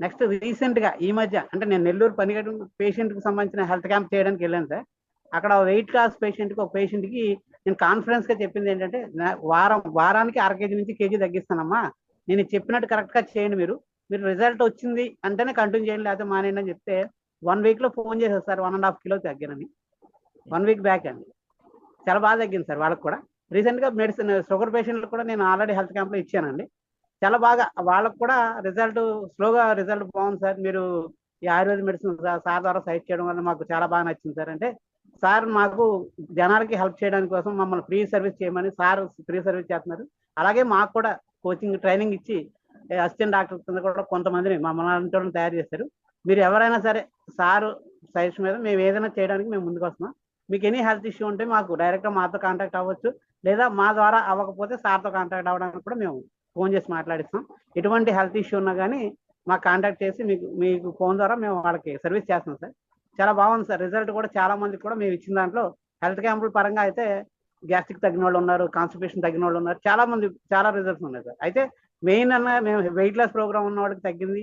Next రీసెంట్గా ఈ మధ్య అంటే నేను నెల్లూరు పనిగట్టు పేషెంట్కి సంబంధించిన హెల్త్ క్యాంప్ చేయడానికి వెళ్ళాను సార్. అక్కడ వెయిట్ లాస్ పేషెంట్కి ఒక పేషెంట్కి నేను కాన్ఫిడెన్స్గా చెప్పింది ఏంటంటే వారానికి అర కేజీ నుంచి కేజీ తగ్గిస్తానమ్మా, నేను చెప్పినట్టు కరెక్ట్గా చేయండి, మీరు రిజల్ట్ వచ్చింది అంటేనే కంటిన్యూ చేయండి, లేకపోతే మానేయండి అని చెప్తే 1 వీక్లో ఫోన్ చేశారు సార్ 1.5 కిలో తగ్గానని. 1 వీక్ బ్యాక్ అండి. చాలా బాగా తగ్గింది సార్ వాళ్ళకి కూడా. రీసెంట్గా మెడిసిన్ షుగర్ పేషెంట్లకు కూడా నేను ఆల్రెడీ హెల్త్ క్యాంప్లో ఇచ్చానండి. చాలా బాగా వాళ్ళకు కూడా రిజల్ట్ స్లోగా రిజల్ట్ బాగుంది సార్, మీరు ఈ ఆయుర్వేద మెడిసిన్ సార్ ద్వారా సైట్ చేయడం వల్ల మాకు చాలా బాగా నచ్చింది సార్ అంటే, సార్ మాకు జనాలకి హెల్ప్ చేయడానికి కోసం మమ్మల్ని ఫ్రీ సర్వీస్ చేయమని సార్ ఫ్రీ సర్వీస్ చేస్తున్నారు. అలాగే మాకు కూడా కోచింగ్ ట్రైనింగ్ ఇచ్చి అసిస్టెంట్ డాక్టర్ కింద కూడా కొంతమందిని మమ్మల్ని అలాంటి తయారు చేశారు. మీరు ఎవరైనా సరే సార్ సజెషన్ మీద మేము ఏదైనా చేయడానికి మేము ముందుకు వస్తున్నాం. మీకు ఎనీ హెల్త్ ఇష్యూ ఉంటే మాకు డైరెక్ట్గా మాతో కాంటాక్ట్ అవ్వచ్చు, లేదా మా ద్వారా అవ్వకపోతే సార్తో కాంటాక్ట్ అవ్వడానికి కూడా మేము ఫోన్ చేసి మాట్లాడిస్తాం. ఎటువంటి హెల్త్ ఇష్యూ ఉన్నా కానీ మాకు కాంటాక్ట్ చేసి మీకు ఫోన్ ద్వారా మేము వాళ్ళకి సర్వీస్ చేస్తున్నాం సార్. చాలా బాగుంది సార్, రిజల్ట్ కూడా చాలా మందికి కూడా మేము ఇచ్చిన దాంట్లో హెల్త్ క్యాంపుల పరంగా అయితే గ్యాస్ట్రిక్ తగ్గిన వాళ్ళు ఉన్నారు, కాన్స్టిపేషన్ తగ్గిన వాళ్ళు ఉన్నారు, చాలా మంది చాలా రిజల్ట్స్ ఉన్నాయి సార్. అయితే మెయిన్ అన్న మేము వెయిట్ లాస్ ప్రోగ్రామ్ ఉన్న వాళ్ళకి తగ్గింది,